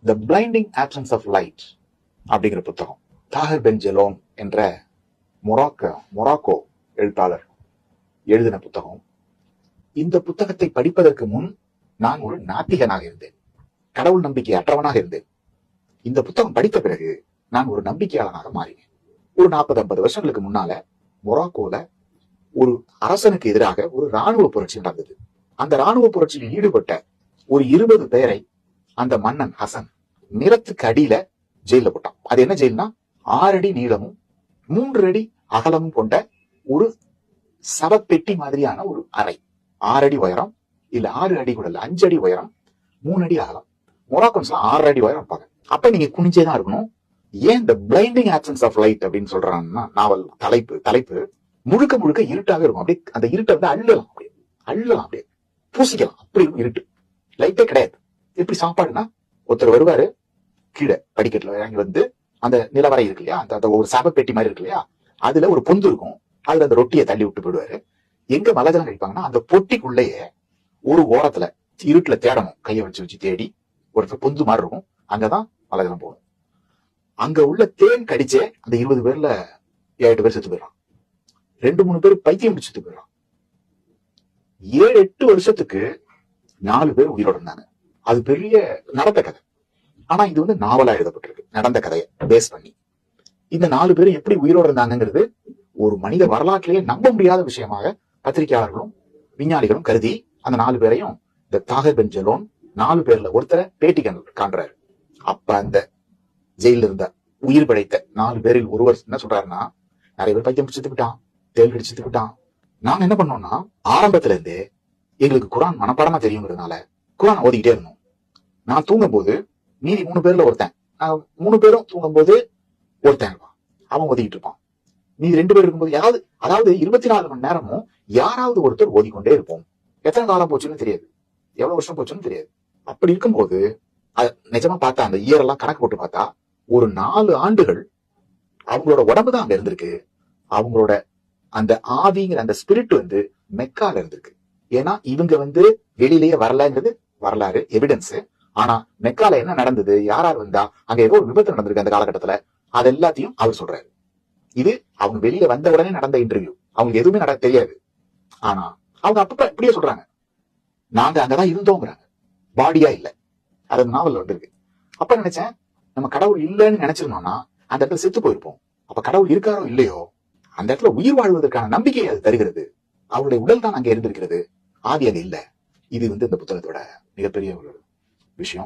The blinding absence of light அப்படிங்கிற புத்தகம். Tahir pen ஜெலோன் என்ற மொராக்கோ எழுத்தாளர் எழுதின புத்தகம். இந்த புத்தகத்தை படிப்பதற்கு முன் நான் ஒரு நாத்திகனாக இருந்தேன், கடவுள் நம்பிக்கை அற்றவனாக இருந்தேன். இந்த புத்தகம் படித்த பிறகு நான் ஒரு நம்பிக்கையாளனாக மாறினேன். ஒரு 40-50 வருஷங்களுக்கு முன்னால மொராக்கோல ஒரு அரசனுக்கு எதிராக ஒரு ராணுவ புரட்சி நடந்தது. அந்த ராணுவ புரட்சியில் ஈடுபட்ட ஒரு 20 பேரை அந்த மன்னன் ஹசன் நிலத்துக்கு அடியில ஜெயில போட்டான். அது என்ன ஜெயில்னா 6 அடி நீளமும் 3 அடி அகலமும் கொண்ட ஒரு சவப்பெட்டி மாதிரியான ஒரு அறை. 6 அடி உயரம், இல்ல 6 அடி கூட இல்ல, 5 அடி உயரம், 3 அடி அகலம். மொராக்கன்ஸ் 6 அடி உயரம் இருப்பாங்க. அப்ப நீங்க குனிஞ்சேதான் இருக்கணும். ஏன் இந்த பிளைண்டிங் ஆப்சன்ஸ் ஆஃப் லைட் அப்படின்னு சொல்றாங்கன்னா, நாவல் தலைப்பு முழுக்க முழுக்க இருட்டாவே இருக்கும். அப்படியே அந்த இருட்டை வந்து அள்ளலாம், அப்படியே பூசிக்கலாம். அப்படி இருக்கும் இருட்டு, லைட்டே கிடையாது. எப்படி சாப்பாடுனா, ஒருத்தர் வருவாரு கீழே படிக்கட்டுல இறங்கி வந்து அந்த நிலவரை இருக்கு இல்லையா, அந்த ஒரு சவப்பெட்டி மாதிரி இருக்கு இல்லையா, அதுல ஒரு பொந்து இருக்கும். அதுல அந்த ரொட்டியை தள்ளி விட்டு போயிடுவாரு. எங்க மலஜலம் கழிப்பாங்கன்னா, அந்த பொட்டிக்குள்ளேயே ஒரு ஓரத்துல இருட்டுல தேடணும், கையை வச்சு தேடி ஒரு பொந்து மாதிரி இருக்கும். அங்கதான் மலஜலம் போகணும். அங்க உள்ள தேன் கடிச்சே அந்த 20 பேர்ல 7-8 பேர் செத்து போயிடறான். 2-3 பேர் பைத்தியம் செத்து போயிடறான். 7-8 வருஷத்துக்கு 4 பேர் உயிரோட இருந்தாங்க. அது பெரிய நடந்த கதை. ஆனா இது வந்து நாவலா எழுதப்பட்டிருக்கு, நடந்த கதையை பேஸ் பண்ணி. இந்த 4 பேரும் எப்படி உயிரோட இருந்தாங்கிறது ஒரு மனித வரலாற்றிலேயே நம்ப முடியாத விஷயமாக பத்திரிகையாளர்களும் விஞ்ஞானிகளும் கருதி அந்த 4 பேரையும் இந்த தாஹிர் பென் ஜெலோன் 4 பேர்ல ஒருத்தரை பேட்டி காண்றாரு. அப்ப அந்த ஜெயில இருந்த உயிர் படைத்த 4 பேரில் ஒருவர் என்ன சொல்றாருன்னா, நிறைய பேர் பைத்தியம் பிடிச்சிட்டுக்கிட்டான், தேல் கடிச்சிட்டுக்கிட்டான். நாங்க என்ன பண்ணோம்னா, ஆரம்பத்துல இருந்தே எங்களுக்கு குரான் மனப்பாடமா தெரியுங்கிறதுனால குரான் ஓதிக்கிட்டே இருந்தோம். நான் தூங்கும் போது மீதி 3 பேர்ல ஒருத்தன், 3 பேரும் தூங்கும் போது ஒருத்தன் இருப்பான், அவன் ஓதிக்கிட்டு இருப்பான். மீதி 2 பேர் இருக்கும்போது அதாவது 24 மணி நேரமும் யாராவது ஒருத்தர் ஓதிக்கொண்டே இருப்போம். எத்தனை காலம் போச்சுன்னு தெரியாது, எவ்வளவு வருஷம் போச்சுன்னு தெரியாது. அப்படி இருக்கும்போது நிஜமா பார்த்தா அந்த இயரெல்லாம் கணக்கு போட்டு பார்த்தா ஒரு 4 ஆண்டுகள் அவங்களோட உடம்பு தான் அங்க இருந்திருக்கு. அவங்களோட அந்த ஆவிங்கிற அந்த ஸ்பிரிட் வந்து மெக்கால இருந்திருக்கு. ஏன்னா இவங்க வந்து வெளியிலேயே வரலங்கிறது வரலாறு, எவிடன்ஸ். ஆனா மெக்கால என்ன நடந்தது, யாரார் வந்தா, அங்க ஏதோ ஒரு விபத்து நடந்திருக்கு அந்த காலகட்டத்துல, அது எல்லாத்தையும் அவர் சொல்றாரு. இது அவங்க வெளியில வந்த உடனே நடந்த இன்டர்வியூ, அவங்களுக்கு எதுவுமே தெரியாது. ஆனா அவங்க அப்பப்ப இப்படியே சொல்றாங்க, நாங்க அங்கதான் இருந்தோங்கிறாங்க, பாடியா இல்ல. அது நாவல் வந்திருக்கு. அப்ப நினைச்சேன், நம்ம கடவுள் இல்லைன்னு நினைச்சிருந்தோம்னா அந்த இடத்துல செத்து போயிருப்போம். அப்ப கடவுள் இருக்காரோ இல்லையோ, அந்த இடத்துல உயிர் வாழ்வதற்கான நம்பிக்கையை அது தருகிறது. அவருடைய உடல் தான் அங்க இருந்திருக்கிறது, ஆவி அது இல்ல. இது வந்து இந்த புத்தகத்தோட மிகப்பெரிய ஒரு விஷயம்.